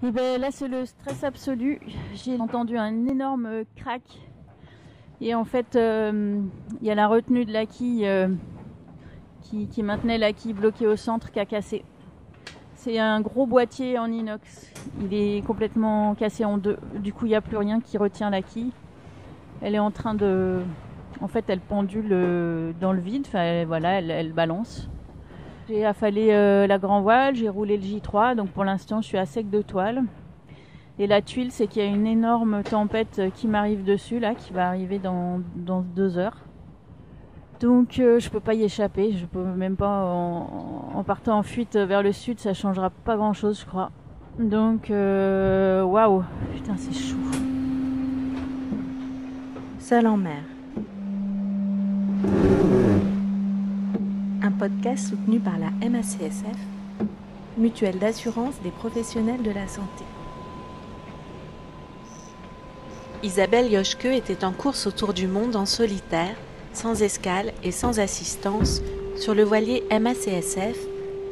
Et ben là c'est le stress absolu. J'ai entendu un énorme crack. Et en fait, il y a la retenue de la quille qui maintenait la quille bloquée au centre qui a cassé. C'est un gros boîtier en inox. Il est complètement cassé en deux. Du coup, il n'y a plus rien qui retient la quille. Elle est en train de... En fait, elle pendule dans le vide. Enfin, voilà, elle balance. J'ai affalé la grand voile, j'ai roulé le J3. Donc pour l'instant, je suis à sec de toile. Et la tuile, c'est qu'il y a une énorme tempête qui m'arrive dessus, là, qui va arriver dans 2 heures. Donc je peux pas y échapper, je peux même pas en partant en fuite vers le sud, ça changera pas grand chose je crois. Donc waouh, putain c'est chaud. Seul en mer. Un podcast soutenu par la MACSF, Mutuelle d'assurance des professionnels de la santé. Isabelle Yoshke était en course autour du monde en solitaire, sans escale et sans assistance, sur le voilier MACSF,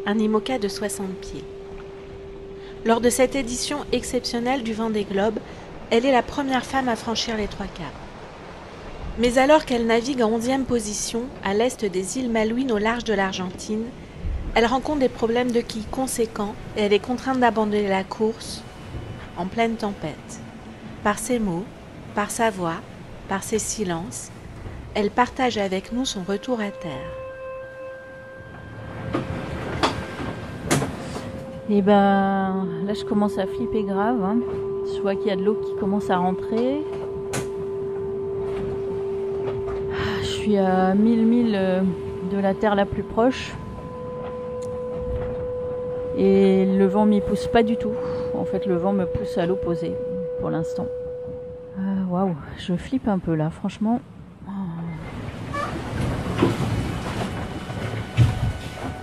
un IMOCA de 60 pieds. Lors de cette édition exceptionnelle du Vendée Globe, elle est la première femme à franchir les 3 quarts. Mais alors qu'elle navigue en 11e position, à l'est des îles Malouines au large de l'Argentine, elle rencontre des problèmes de quilles conséquents et elle est contrainte d'abandonner la course en pleine tempête. Par ses mots, par sa voix, par ses silences, elle partage avec nous son retour à terre. Et ben là je commence à flipper grave, hein. Je vois qu'il y a de l'eau qui commence à rentrer. Je suis à 1000 milles de la terre la plus proche. Et le vent m'y pousse pas du tout. En fait le vent me pousse à l'opposé pour l'instant. Waouh, je flippe un peu là, franchement.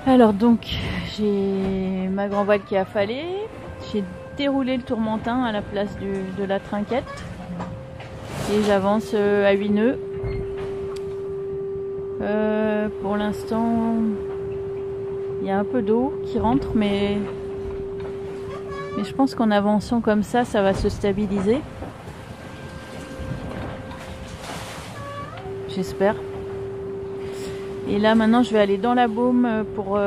Alors donc, j'ai ma grand voile qui a affalé. J'ai déroulé le tourmentin à la place de la trinquette. Et j'avance à 8 nœuds. Pour l'instant, il y a un peu d'eau qui rentre, mais je pense qu'en avançant comme ça va se stabiliser. J'espère. Et là maintenant je vais aller dans la baume pour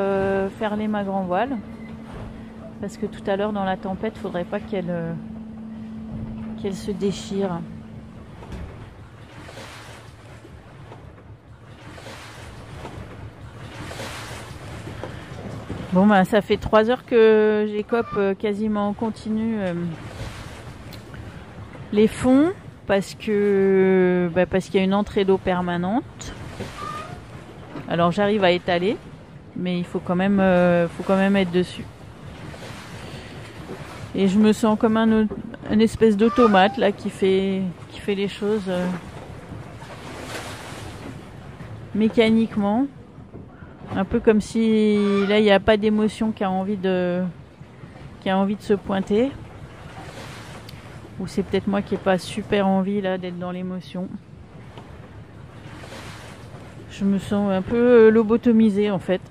ferler ma grand voile. Parce que tout à l'heure dans la tempête, il ne faudrait pas qu'elle se déchire. Bon bah ça fait 3 heures que j'écope quasiment en continu les fonds. Parce qu'il y a une entrée d'eau permanente. Alors j'arrive à étaler, mais il faut quand même être dessus. Et je me sens comme un espèce d'automate là qui fait les choses mécaniquement, un peu comme si là il n'y a pas d'émotion qui a envie de se pointer. Ou c'est peut-être moi qui n'ai pas super envie là d'être dans l'émotion. Je me sens un peu lobotomisée en fait.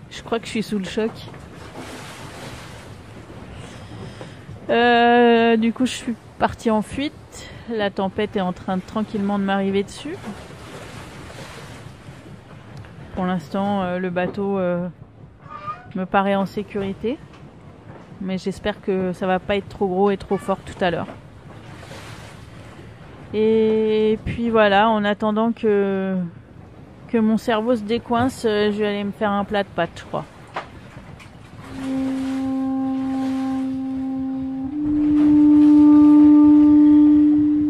Je crois que je suis sous le choc. Du coup je suis partie en fuite. La tempête est en train tranquillement de m'arriver dessus. Pour l'instant le bateau me paraît en sécurité. Mais j'espère que ça va pas être trop gros et trop fort tout à l'heure. Et puis voilà, en attendant que mon cerveau se décoince, je vais aller me faire un plat de pâtes, je crois.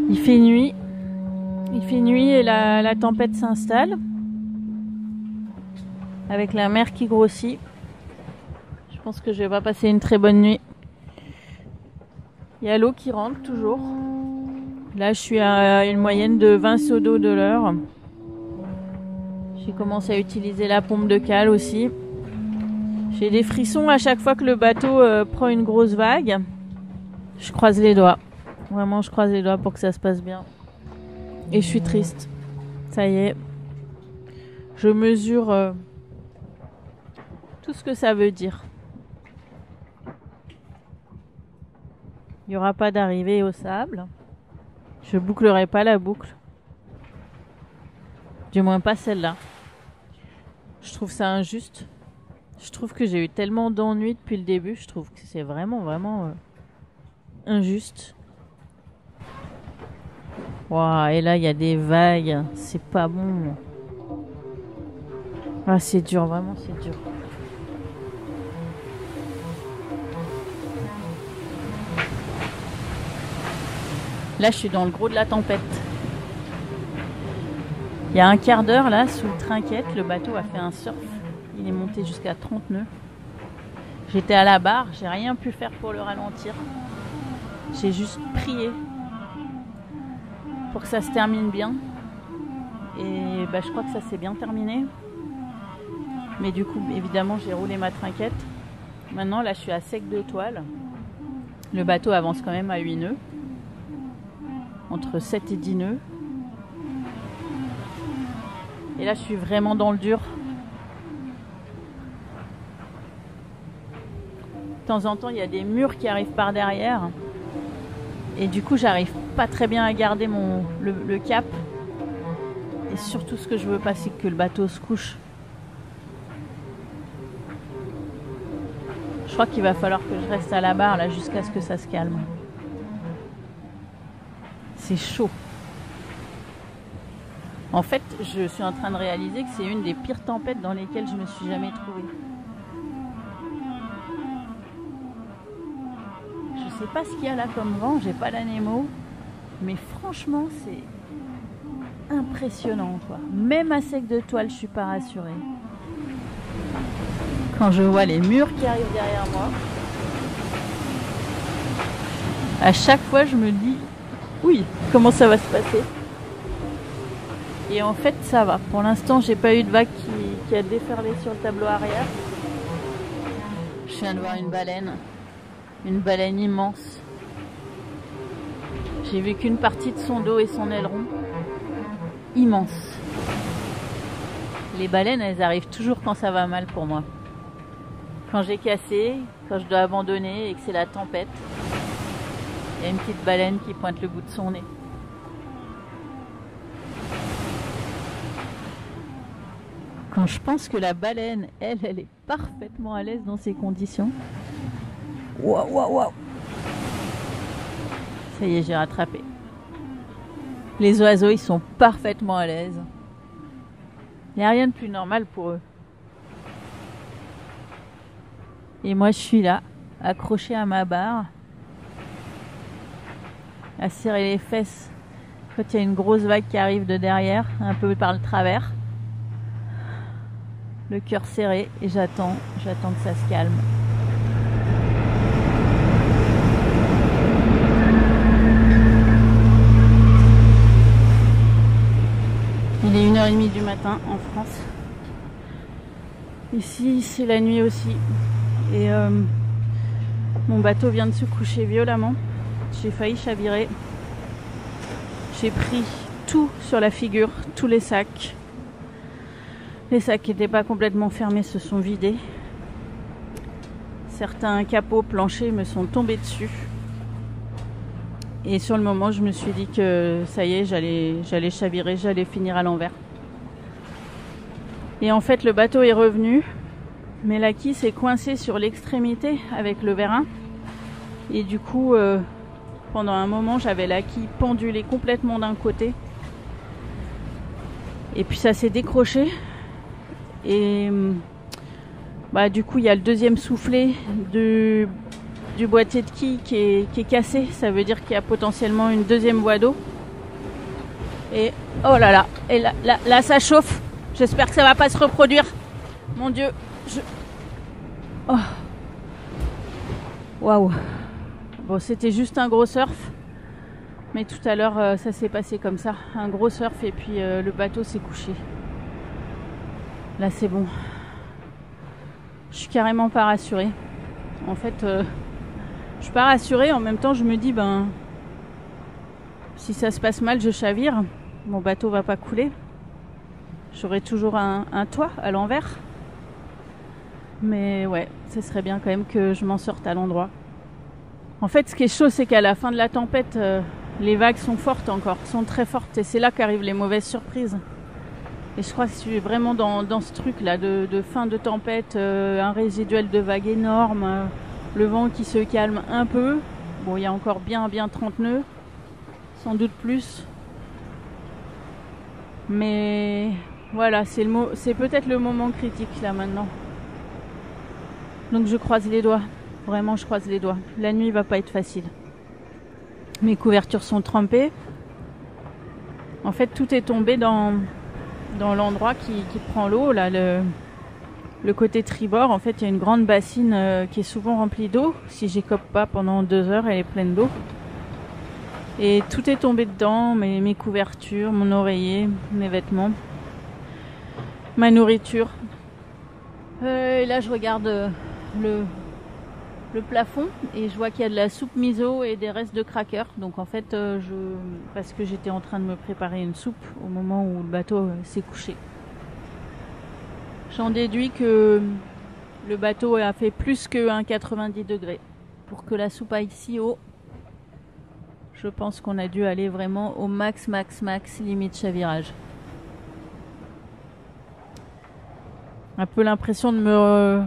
Il fait nuit et la tempête s'installe. Avec la mer qui grossit. Je pense que je vais pas passer une très bonne nuit. Il y a l'eau qui rentre toujours. Là, je suis à une moyenne de 20 seaux d'eau de l'heure. J'ai commencé à utiliser la pompe de cale aussi. J'ai des frissons à chaque fois que le bateau prend une grosse vague. Je croise les doigts. Vraiment, je croise les doigts pour que ça se passe bien. Et je suis triste. Ça y est. Je mesure tout ce que ça veut dire. Il n'y aura pas d'arrivée au sable. Je bouclerai pas la boucle. Du moins pas celle-là. Je trouve ça injuste. Je trouve que j'ai eu tellement d'ennuis depuis le début. Je trouve que c'est vraiment injuste. Wow, et là, il y a des vagues. C'est pas bon. Ah, c'est dur, vraiment, c'est dur. Là, je suis dans le gros de la tempête. Il y a un quart d'heure, là, sous le trinquette, le bateau a fait un surf. Il est monté jusqu'à 30 nœuds. J'étais à la barre, j'ai rien pu faire pour le ralentir. J'ai juste prié pour que ça se termine bien. Et bah, je crois que ça s'est bien terminé. Mais du coup, évidemment, j'ai roulé ma trinquette. Maintenant, là, je suis à sec de toile. Le bateau avance quand même à 8 nœuds. Entre 7 et 10 nœuds. Et là, je suis vraiment dans le dur. De temps en temps, il y a des murs qui arrivent par derrière. Et du coup, j'arrive pas très bien à garder le cap. Et surtout, ce que je veux pas, c'est que le bateau se couche. Je crois qu'il va falloir que je reste à la barre là jusqu'à ce que ça se calme. C'est chaud. En fait, je suis en train de réaliser que c'est une des pires tempêtes dans lesquelles je me suis jamais trouvée. Je sais pas ce qu'il y a là comme vent, j'ai pas l'anémo, mais franchement, c'est impressionnant, quoi. Même à sec de toile, je suis pas rassurée. Quand je vois les murs qui arrivent derrière moi, à chaque fois, je me dis, oui, comment ça va se passer? Et en fait, ça va. Pour l'instant, j'ai pas eu de vague qui a déferlé sur le tableau arrière. Je viens de voir une baleine immense. J'ai vu qu'une partie de son dos et son aileron. Immense. Les baleines, elles arrivent toujours quand ça va mal pour moi. Quand j'ai cassé, quand je dois abandonner et que c'est la tempête, il y a une petite baleine qui pointe le bout de son nez. Quand je pense que la baleine, elle est parfaitement à l'aise dans ces conditions. Waouh, waouh, waouh. Ça y est, j'ai rattrapé. Les oiseaux, ils sont parfaitement à l'aise. Il n'y a rien de plus normal pour eux. Et moi, je suis là, accrochée à ma barre, à serrer les fesses quand il y a une grosse vague qui arrive de derrière, un peu par le travers. Le cœur serré et j'attends que ça se calme. Il est 1h30 du matin en France. Ici, c'est la nuit aussi. Et mon bateau vient de se coucher violemment. J'ai failli chavirer. J'ai pris tout sur la figure, tous les sacs. Les sacs qui n'étaient pas complètement fermés se sont vidés. Certains capots planchers me sont tombés dessus. Et sur le moment, je me suis dit que ça y est, j'allais chavirer, j'allais finir à l'envers. Et en fait, le bateau est revenu, mais la quille s'est coincée sur l'extrémité avec le vérin. Et du coup, pendant un moment, j'avais la quille pendulée complètement d'un côté. Et puis ça s'est décroché. Et bah, du coup, il y a le deuxième soufflet du boîtier de quille qui est cassé. Ça veut dire qu'il y a potentiellement une deuxième voie d'eau. Et oh là là, et là ça chauffe. J'espère que ça va pas se reproduire. Mon Dieu, oh. Waouh. Bon, c'était juste un gros surf. Mais tout à l'heure, ça s'est passé comme ça. Un gros surf et puis le bateau s'est couché. Là, c'est bon. Je suis carrément pas rassurée. En fait, je suis pas rassurée. En même temps, je me dis, si ça se passe mal, je chavire. Mon bateau va pas couler. J'aurai toujours un toit à l'envers. Mais ouais, ce serait bien quand même que je m'en sorte à l'endroit. En fait, ce qui est chaud, c'est qu'à la fin de la tempête, les vagues sont fortes encore, sont très fortes. Et c'est là qu'arrivent les mauvaises surprises. Et je crois que je suis vraiment dans ce truc-là de fin de tempête, un résiduel de vagues énorme, le vent qui se calme un peu. Bon, il y a encore bien 30 nœuds, sans doute plus. Mais voilà, c'est peut-être le moment critique là maintenant. Donc je croise les doigts. Vraiment, je croise les doigts. La nuit va pas être facile. Mes couvertures sont trempées. En fait, tout est tombé dans l'endroit qui prend l'eau. Là, le côté tribord, en fait, il y a une grande bassine qui est souvent remplie d'eau. Si j'écope pas pendant 2 heures, elle est pleine d'eau. Et tout est tombé dedans. Mes couvertures, mon oreiller, mes vêtements, ma nourriture. Et là, je regarde le plafond et je vois qu'il y a de la soupe miso et des restes de crackers. Donc en fait, parce que j'étais en train de me préparer une soupe au moment où le bateau s'est couché. J'en déduis que le bateau a fait plus que 90 degrés pour que la soupe aille si haut. Je pense qu'on a dû aller vraiment au max limite chavirage. Un peu l'impression de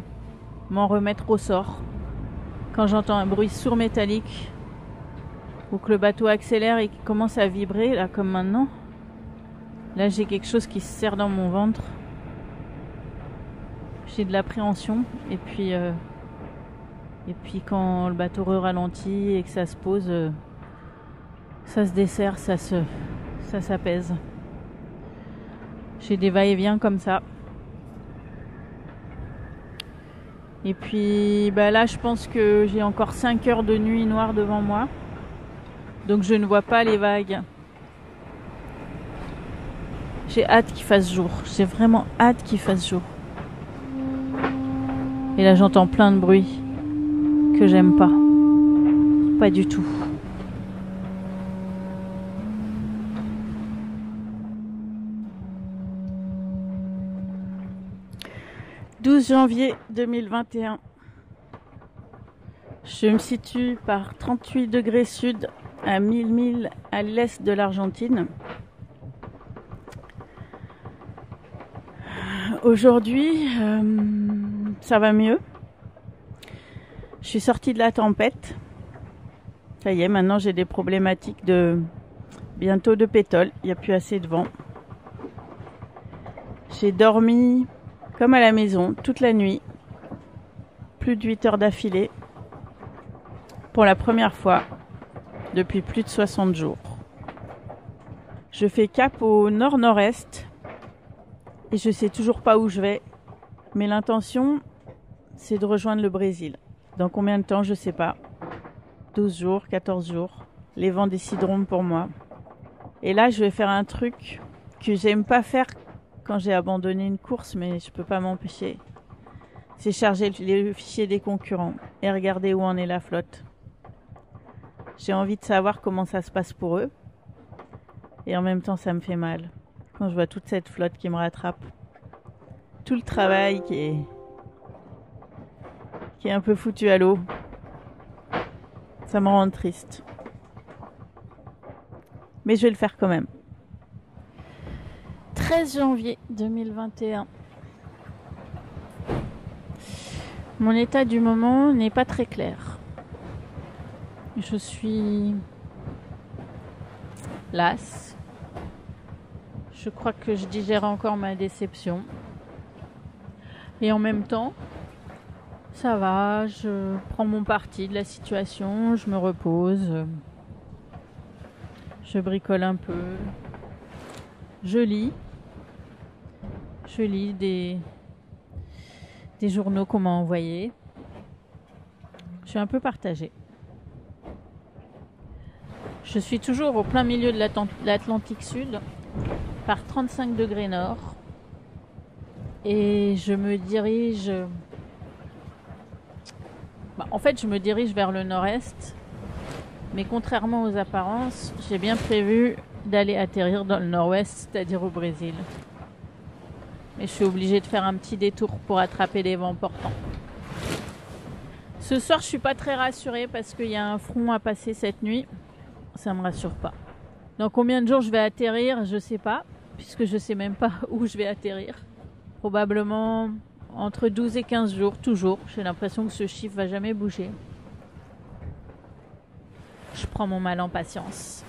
m'en remettre au sort. Quand j'entends un bruit sourd métallique ou que le bateau accélère et qu'il commence à vibrer, là comme maintenant, là j'ai quelque chose qui se serre dans mon ventre. J'ai de l'appréhension et puis quand le bateau ralentit et que ça se pose, ça se desserre, ça s'apaise. J'ai des va-et-vient comme ça. Et puis là je pense que j'ai encore 5 heures de nuit noire devant moi. Donc je ne vois pas les vagues. J'ai hâte qu'il fasse jour. J'ai vraiment hâte qu'il fasse jour. Et là j'entends plein de bruits que j'aime pas. Pas du tout. « 12 janvier 2021. Je me situe par 38 degrés sud à 1000 milles à l'est de l'Argentine. Aujourd'hui, ça va mieux. Je suis sortie de la tempête. Ça y est, maintenant j'ai des problématiques bientôt de pétole. Il n'y a plus assez de vent. J'ai dormi comme à la maison toute la nuit. Plus de 8 heures d'affilée. Pour la première fois depuis plus de 60 jours. Je fais cap au nord-nord-est et je sais toujours pas où je vais. Mais l'intention, c'est de rejoindre le Brésil. Dans combien de temps, je sais pas. 12 jours, 14 jours. Les vents décideront pour moi. Et là, je vais faire un truc que j'aime pas faire quand j'ai abandonné une course, mais je peux pas m'empêcher. C'est charger les fichiers des concurrents et regarder où en est la flotte. J'ai envie de savoir comment ça se passe pour eux. Et en même temps, ça me fait mal. Quand je vois toute cette flotte qui me rattrape. Tout le travail qui est un peu foutu à l'eau. Ça me rend triste. Mais je vais le faire quand même. 13 janvier 2021. Mon état du moment n'est pas très clair. Je suis lasse. Je crois que je digère encore ma déception. Et en même temps, ça va, je prends mon parti de la situation, je me repose, je bricole un peu, je lis des journaux qu'on m'a envoyés. Je suis un peu partagée. Je suis toujours au plein milieu de l'Atlantique Sud, par 35 degrés nord, et je me dirige... en fait, je me dirige vers le nord-est, mais contrairement aux apparences, j'ai bien prévu d'aller atterrir dans le nord-ouest, c'est-à-dire au Brésil. Mais je suis obligée de faire un petit détour pour attraper des vents portants. Ce soir, je suis pas très rassurée parce qu'il y a un front à passer cette nuit. Ça me rassure pas. Dans combien de jours je vais atterrir, je sais pas, puisque je sais même pas où je vais atterrir. Probablement entre 12 et 15 jours, toujours. J'ai l'impression que ce chiffre va jamais bouger. Je prends mon mal en patience.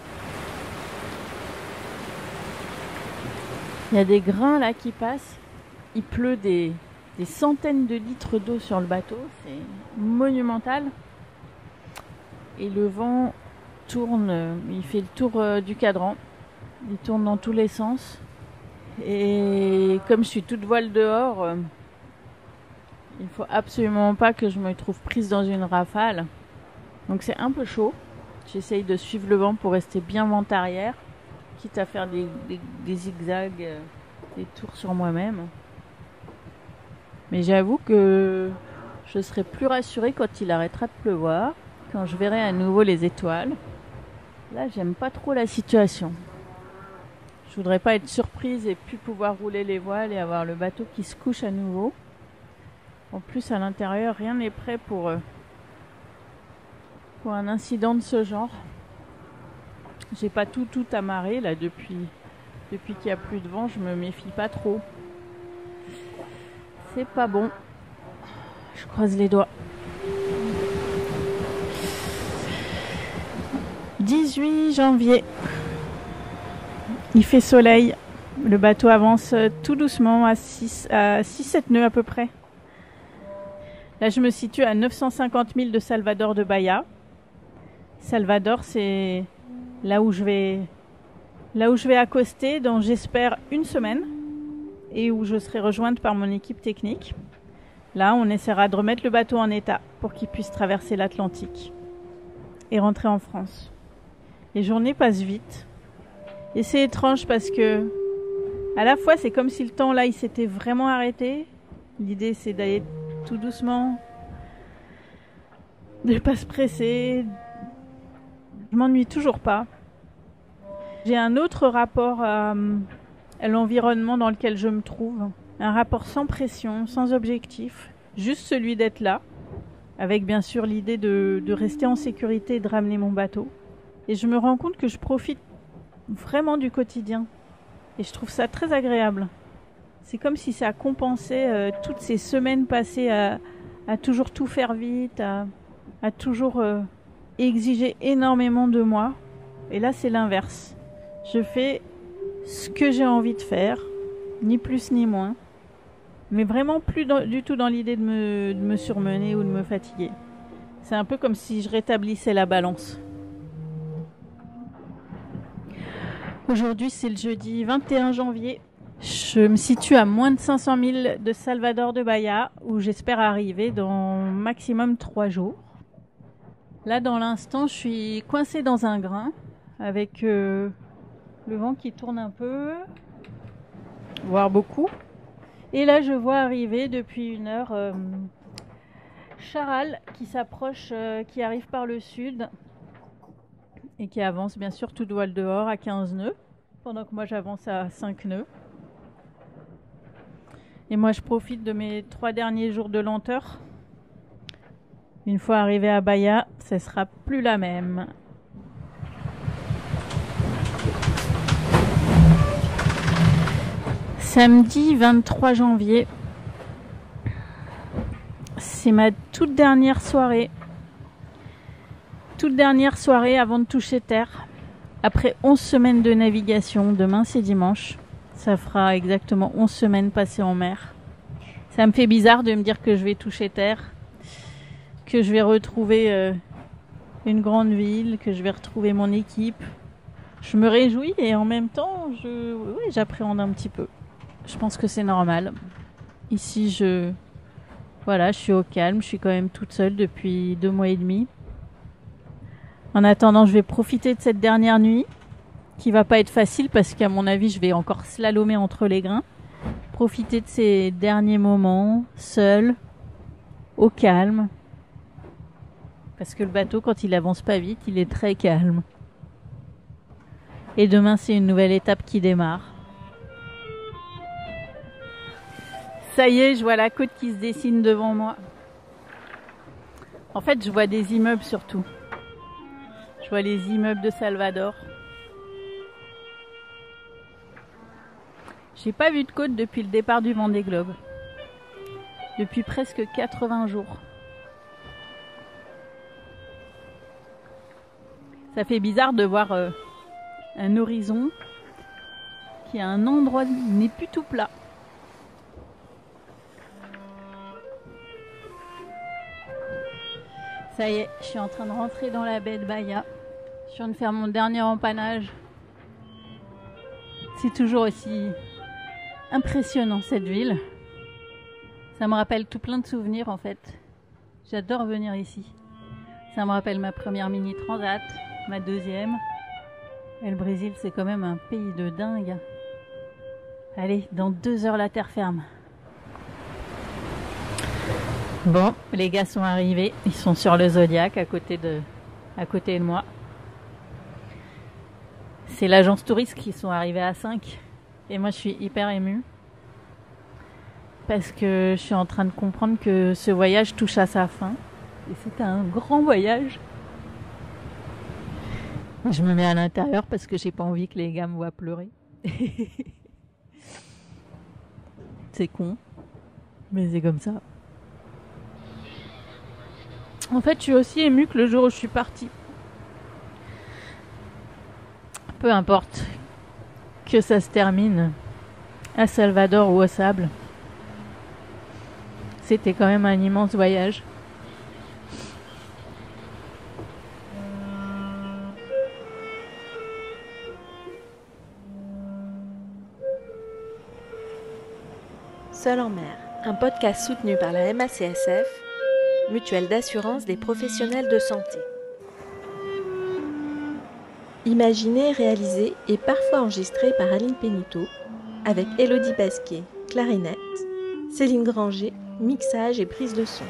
Il y a des grains là qui passent. Il pleut des centaines de litres d'eau sur le bateau. C'est monumental. Et le vent tourne, il fait le tour du cadran. Il tourne dans tous les sens. Et comme je suis toute voile dehors, il faut absolument pas que je me trouve prise dans une rafale. Donc c'est un peu chaud. J'essaye de suivre le vent pour rester bien vent arrière, quitte à faire des zigzags, des tours sur moi-même. Mais j'avoue que je serai plus rassurée quand il arrêtera de pleuvoir, quand je verrai à nouveau les étoiles. Là, j'aime pas trop la situation. Je voudrais pas être surprise et plus pouvoir rouler les voiles et avoir le bateau qui se couche à nouveau. En plus, à l'intérieur, rien n'est prêt pour un incident de ce genre. J'ai pas tout amarré là depuis qu'il y a plus de vent, je me méfie pas trop. C'est pas bon. Je croise les doigts. 18 janvier. Il fait soleil. Le bateau avance tout doucement à 6-7 nœuds à peu près. Là, je me situe à 950 milles de Salvador de Bahia. Salvador, c'est là où je vais accoster dans, j'espère, une semaine et où je serai rejointe par mon équipe technique. Là, on essaiera de remettre le bateau en état pour qu'il puisse traverser l'Atlantique et rentrer en France. Les journées passent vite et c'est étrange parce que à la fois, c'est comme si le temps là, il s'était vraiment arrêté. L'idée, c'est d'aller tout doucement, de ne pas se presser. Je m'ennuie toujours pas. J'ai un autre rapport à l'environnement dans lequel je me trouve. Un rapport sans pression, sans objectif. Juste celui d'être là. Avec bien sûr l'idée de rester en sécurité et de ramener mon bateau. Et je me rends compte que je profite vraiment du quotidien. Et je trouve ça très agréable. C'est comme si ça compensait toutes ces semaines passées à toujours tout faire vite, à toujours exiger énormément de moi. Et là, c'est l'inverse. Je fais ce que j'ai envie de faire, ni plus ni moins. Mais vraiment plus du tout dans l'idée de me surmener ou de me fatiguer. C'est un peu comme si je rétablissais la balance. Aujourd'hui, c'est le jeudi 21 janvier. Je me situe à moins de 500 milles de Salvador de Bahia, où j'espère arriver dans maximum 3 jours. Là, dans l'instant, je suis coincée dans un grain, avec le vent qui tourne un peu, voire beaucoup. Et là, je vois arriver depuis une heure Charal qui s'approche, qui arrive par le sud et qui avance bien sûr tout voile dehors à 15 nœuds, pendant que moi j'avance à 5 nœuds. Et moi, je profite de mes 3 derniers jours de lenteur. Une fois arrivé à Bahia, ce sera plus la même. Samedi 23 janvier. C'est ma toute dernière soirée. Toute dernière soirée avant de toucher terre. Après 11 semaines de navigation, demain c'est dimanche. Ça fera exactement 11 semaines passées en mer. Ça me fait bizarre de me dire que je vais toucher terre, que je vais retrouver une grande ville, que je vais retrouver mon équipe. Je me réjouis et en même temps, j'appréhende un petit peu. Je pense que c'est normal. Ici, je suis au calme. Je suis quand même toute seule depuis 2 mois et demi. En attendant, je vais profiter de cette dernière nuit, qui va pas être facile parce qu'à mon avis, je vais encore slalomer entre les grains. Profiter de ces derniers moments, seul, au calme. Parce que le bateau, quand il avance pas vite, il est très calme. Et demain, c'est une nouvelle étape qui démarre. Ça y est, je vois la côte qui se dessine devant moi. En fait, je vois des immeubles surtout. Je vois les immeubles de Salvador. J'ai pas vu de côte depuis le départ du Vendée Globe. Depuis presque 80 jours. Ça fait bizarre de voir un horizon qui à un endroit n'est plus tout plat. Ça y est, je suis en train de rentrer dans la baie de Bahia. Je viens de faire mon dernier empannage. C'est toujours aussi impressionnant cette ville. Ça me rappelle tout plein de souvenirs en fait. J'adore venir ici. Ça me rappelle ma première mini transat, ma deuxième. Et le Brésil, c'est quand même un pays de dingue. Allez, dans 2 heures la terre ferme. Bon, les gars sont arrivés. Ils sont sur le Zodiac à côté de moi. C'est l'agence touriste qui sont arrivés à 5. Et moi, je suis hyper émue. Parce que je suis en train de comprendre que ce voyage touche à sa fin. Et c'est un grand voyage. Je me mets à l'intérieur parce que j'ai pas envie que les gars me voient pleurer. C'est con. Mais c'est comme ça. En fait, je suis aussi émue que le jour où je suis partie. Peu importe que ça se termine à Salvador ou au sable. C'était quand même un immense voyage. Seul en mer, un podcast soutenu par la MACSF, Mutuelle d'assurance des professionnels de santé. Imaginé, réalisé et parfois enregistré par Aline Péniteau, avec Élodie Pasquier, clarinette, Céline Granger, mixage et prise de son.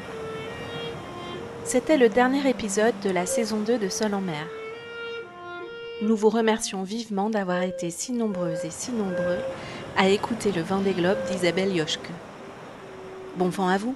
C'était le dernier épisode de la saison 2 de Seul en mer. Nous vous remercions vivement d'avoir été si nombreuses et si nombreux à écouter le Vendée Globe d'Isabelle Yoshke. Bon vent à vous!